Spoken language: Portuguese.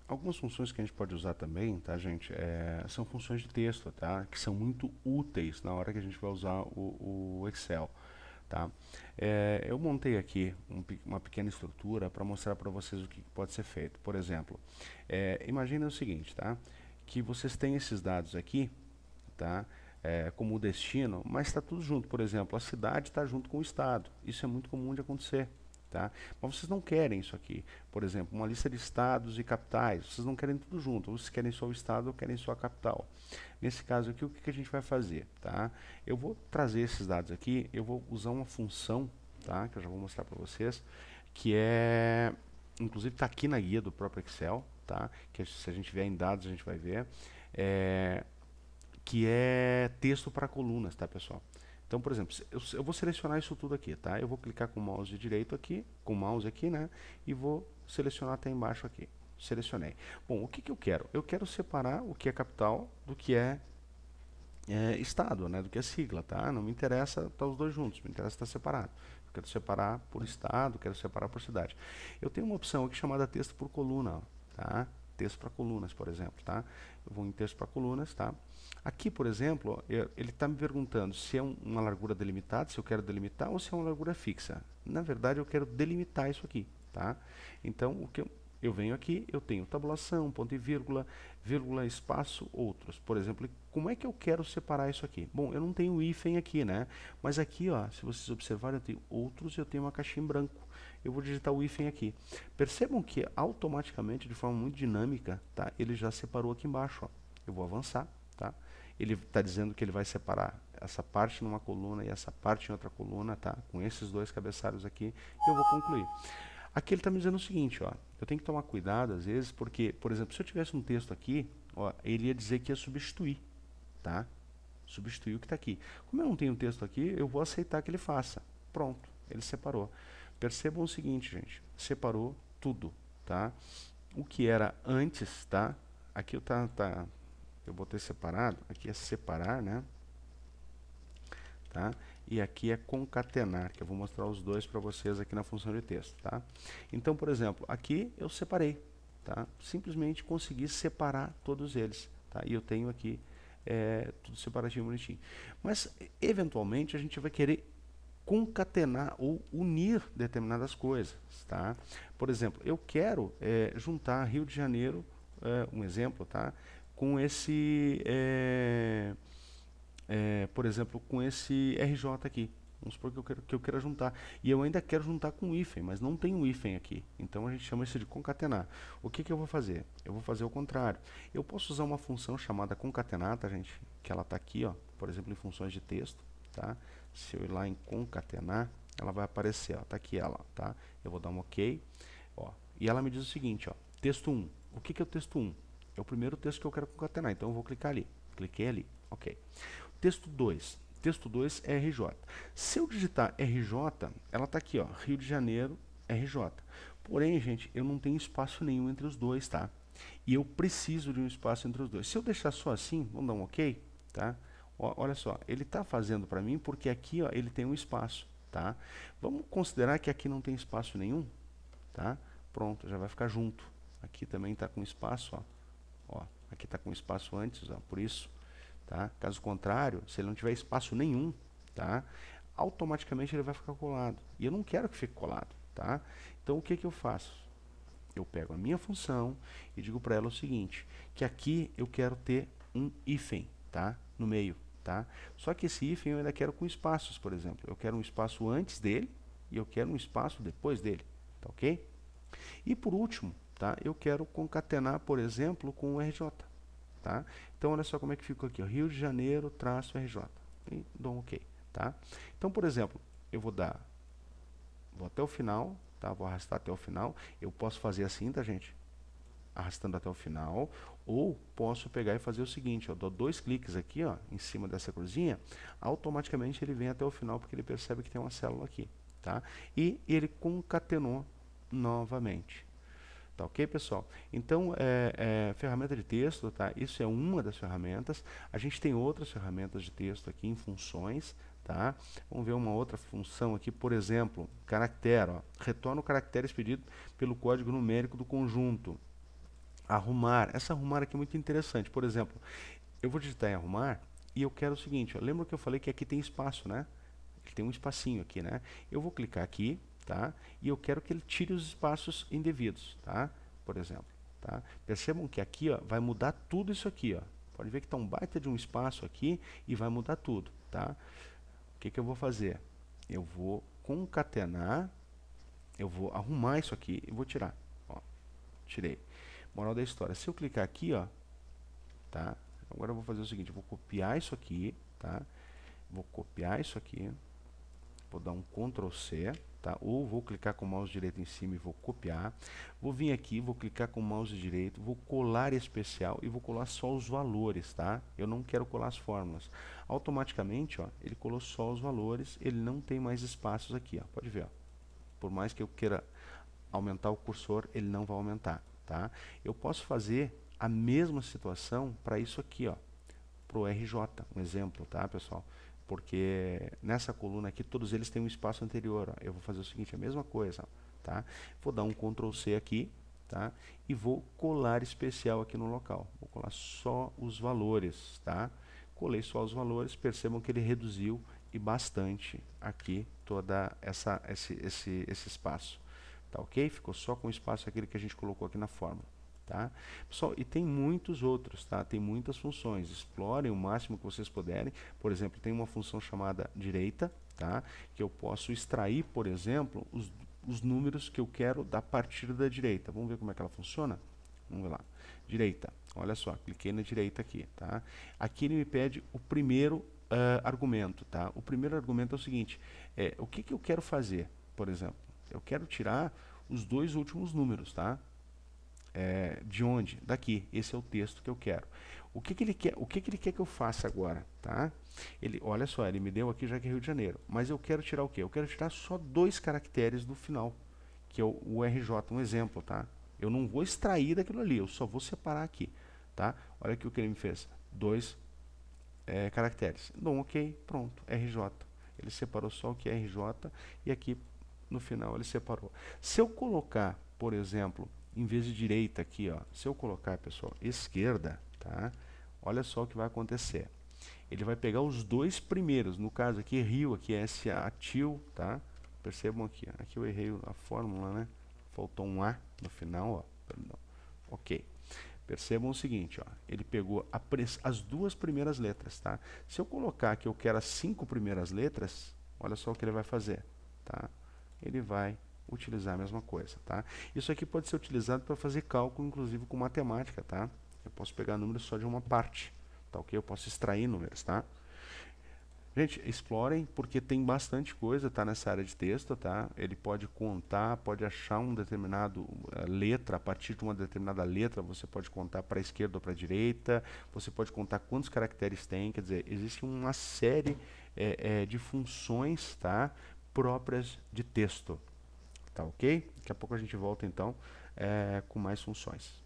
Algumas funções que a gente pode usar também, tá, gente, são funções de texto, tá, que são muito úteis na hora que a gente vai usar o Excel, tá. Eu montei aqui uma pequena estrutura para mostrar para vocês o que pode ser feito. Por exemplo, imagina o seguinte, tá, que vocês têm esses dados aqui, tá, como o destino, mas está tudo junto. Por exemplo, a cidade está junto com o estado. Isso é muito comum de acontecer. Tá? Mas vocês não querem isso aqui. Por exemplo, uma lista de estados e capitais. Vocês não querem tudo junto. Ou vocês querem só o estado ou querem só a capital. Nesse caso aqui, o que a gente vai fazer? Tá? Eu vou trazer esses dados aqui. Eu vou usar uma função, tá, que eu já vou mostrar para vocês, que inclusive está aqui na guia do próprio Excel, tá, que se a gente vier em dados a gente vai ver, é, que é texto para colunas, tá, pessoal? Então, por exemplo, eu vou selecionar isso tudo aqui, tá? Eu vou clicar com o mouse direito aqui, com o mouse aqui, né? E vou selecionar até embaixo aqui. Selecionei. Bom, o que que eu quero? Eu quero separar o que é capital do que estado, né? Do que é sigla, tá? Não me interessa estar os dois juntos, me interessa estar separado. Eu quero separar por estado, quero separar por cidade. Eu tenho uma opção aqui chamada texto por coluna, ó, tá? Texto para colunas, por exemplo, tá? Eu vou em texto para colunas, tá? Aqui, por exemplo, ele está me perguntando se é uma largura delimitada, se eu quero delimitar ou se é uma largura fixa. Na verdade, eu quero delimitar isso aqui, tá? Então, o que eu venho aqui, eu tenho tabulação, ponto e vírgula, vírgula, espaço, outros. Por exemplo, como é que eu quero separar isso aqui? Bom, eu não tenho hífen aqui, né? Mas aqui, ó, se vocês observarem, eu tenho outros e eu tenho uma caixinha em branco. Eu vou digitar o hífen aqui. Percebam que automaticamente, de forma muito dinâmica, tá? Ele já separou aqui embaixo, ó. Eu vou avançar, tá? Ele está dizendo que ele vai separar essa parte numa coluna e essa parte em outra coluna, tá? Com esses dois cabeçalhos aqui, e eu vou concluir. Aqui ele está me dizendo o seguinte, ó, eu tenho que tomar cuidado às vezes, porque, por exemplo, se eu tivesse um texto aqui, ó, ele ia dizer que ia substituir, tá? Substituir o que está aqui. Como eu não tenho texto aqui, eu vou aceitar que ele faça. Pronto, ele separou. Percebam o seguinte, gente, separou tudo, tá? O que era antes, tá? Aqui eu botei separado, aqui é separar, né? Tá? E aqui é concatenar, que eu vou mostrar os dois para vocês aqui na função de texto, tá? Então, por exemplo, aqui eu separei, tá? Simplesmente consegui separar todos eles, tá? E eu tenho aqui tudo separadinho, bonitinho. Mas, eventualmente, a gente vai querer concatenar ou unir determinadas coisas, tá? Por exemplo, eu quero juntar Rio de Janeiro, um exemplo, tá? Com esse por exemplo, com esse RJ aqui. Vamos supor que eu queira juntar. E eu ainda quero juntar com o hífen, mas não tem um hífen aqui. Então a gente chama isso de concatenar. O que eu vou fazer? Eu vou fazer o contrário. Eu posso usar uma função chamada concatenar, tá, gente? Que ela está aqui, ó, por exemplo, em funções de texto. Tá? Se eu ir lá em concatenar, ela vai aparecer. Está aqui ela. Tá? Eu vou dar um OK. Ó, e ela me diz o seguinte, ó, texto 1. O que é o texto 1? É o primeiro texto que eu quero concatenar. Então eu vou clicar ali. Cliquei ali. OK. Texto 2. Texto 2 é RJ. Se eu digitar RJ, ela está aqui, ó, Rio de Janeiro, RJ. Porém, gente, eu não tenho espaço nenhum entre os dois, tá? E eu preciso de um espaço entre os dois. Se eu deixar só assim, vamos dar um OK, tá? Ó, olha só, ele está fazendo para mim porque aqui, ó, ele tem um espaço, tá? Vamos considerar que aqui não tem espaço nenhum, tá? Pronto, já vai ficar junto. Aqui também está com espaço, ó. Ó, aqui está com espaço antes, ó, por isso. Tá? Caso contrário, se ele não tiver espaço nenhum, tá? Automaticamente ele vai ficar colado. E eu não quero que fique colado. Tá? Então o que eu faço? Eu pego a minha função e digo para ela o seguinte, que aqui eu quero ter um hífen, tá? No meio. Tá? Só que esse hífen eu ainda quero com espaços, por exemplo. Eu quero um espaço antes dele e eu quero um espaço depois dele. Tá ok? E por último, tá? Eu quero concatenar, por exemplo, com o RJ. Tá? Então, olha só como é que ficou aqui, ó, Rio de Janeiro, traço RJ. E dou um OK. Tá? Então, por exemplo, eu vou até o final, tá? Vou arrastar até o final. Eu posso fazer assim, tá, gente? Arrastando até o final. Ou posso pegar e fazer o seguinte, eu dou dois cliques aqui, ó, em cima dessa cruzinha, automaticamente ele vem até o final, porque ele percebe que tem uma célula aqui. Tá? E ele concatenou novamente. Tá ok, pessoal? Então, ferramenta de texto, tá? Isso é uma das ferramentas. A gente tem outras ferramentas de texto aqui em funções, tá? Vamos ver uma outra função aqui, por exemplo, caractere, ó. Retorna o caractere expedido pelo código numérico do conjunto. Arrumar, essa arrumar aqui é muito interessante. Por exemplo, eu vou digitar em arrumar e eu quero o seguinte, ó, lembra que eu falei que aqui tem espaço, né? Ele tem um espacinho aqui, né? Eu vou clicar aqui, tá? E eu quero que ele tire os espaços indevidos, tá? Por exemplo, tá? Percebam que aqui, ó, vai mudar tudo isso aqui, ó. Pode ver que está um baita de um espaço aqui e vai mudar tudo, tá? O que que eu vou fazer? Eu vou concatenar, eu vou arrumar isso aqui e vou tirar, ó. Tirei. Moral da história, se eu clicar aqui, ó, tá? Agora eu vou fazer o seguinte, eu vou copiar isso aqui, tá? Vou copiar isso aqui, vou dar um Ctrl C, tá? Ou vou clicar com o mouse direito em cima e vou copiar. Vou vir aqui, vou clicar com o mouse direito, vou colar especial e vou colar só os valores, tá? Eu não quero colar as fórmulas. Automaticamente, ó, ele colou só os valores, ele não tem mais espaços aqui, ó. Pode ver, ó. Por mais que eu queira aumentar o cursor, ele não vai aumentar, tá? Eu posso fazer a mesma situação para isso aqui, ó, para o RJ, um exemplo, tá, pessoal? Porque nessa coluna aqui, todos eles têm um espaço anterior, ó. Eu vou fazer o seguinte, a mesma coisa, ó, tá? Vou dar um Ctrl C aqui, tá? E vou colar especial aqui no local. Vou colar só os valores, tá? Colei só os valores, percebam que ele reduziu e bastante aqui toda esse espaço. Tá ok? Ficou só com o espaço aquele que a gente colocou aqui na fórmula. Tá? Pessoal, e tem muitos outros, tá? Tem muitas funções. Explorem o máximo que vocês puderem. Por exemplo, tem uma função chamada direita, tá? Que eu posso extrair, por exemplo, os números que eu quero da partida da direita. Vamos ver como é que ela funciona? Vamos ver lá. Direita. Olha só, cliquei na direita aqui, tá? Aqui ele me pede o primeiro argumento, tá? O primeiro argumento é o seguinte, o que que eu quero fazer, por exemplo? Eu quero tirar os dois últimos números, tá? De onde? Daqui. Esse é o texto que eu quero. O que que ele quer? O que que ele quer que eu faça agora, tá? Ele, olha só, ele me deu aqui já que é Rio de Janeiro. Mas eu quero tirar o quê? Eu quero tirar só dois caracteres do final, que é o RJ, um exemplo, tá? Eu não vou extrair daquilo ali, eu só vou separar aqui, tá? Olha aqui o que ele me fez. Dois caracteres. Dou um ok, pronto, RJ. Ele separou só o que é RJ e aqui no final ele separou. Se eu colocar, por exemplo, em vez de direita aqui, ó, se eu colocar, pessoal, esquerda, tá? Olha só o que vai acontecer. Ele vai pegar os dois primeiros, no caso aqui Rio, aqui é SA til, tá? Percebam aqui, aqui eu errei a fórmula, né? Faltou um A no final, ó, perdão. Ok. Percebam o seguinte, ó, ele pegou as duas primeiras letras, tá? Se eu colocar que eu quero as 5 primeiras letras, olha só o que ele vai fazer, tá? Ele vai utilizar a mesma coisa, tá? Isso aqui pode ser utilizado para fazer cálculo, inclusive com matemática, tá? Eu posso pegar números só de uma parte, tá ok? Eu posso extrair números, tá? Gente, explorem, porque tem bastante coisa, tá, nessa área de texto, tá? Ele pode contar, pode achar um determinado letra, a partir de uma determinada letra, você pode contar para a esquerda ou para a direita, você pode contar quantos caracteres tem, quer dizer, existe uma série de funções, tá, próprias de texto, tá ok? Daqui a pouco a gente volta, então, com mais funções.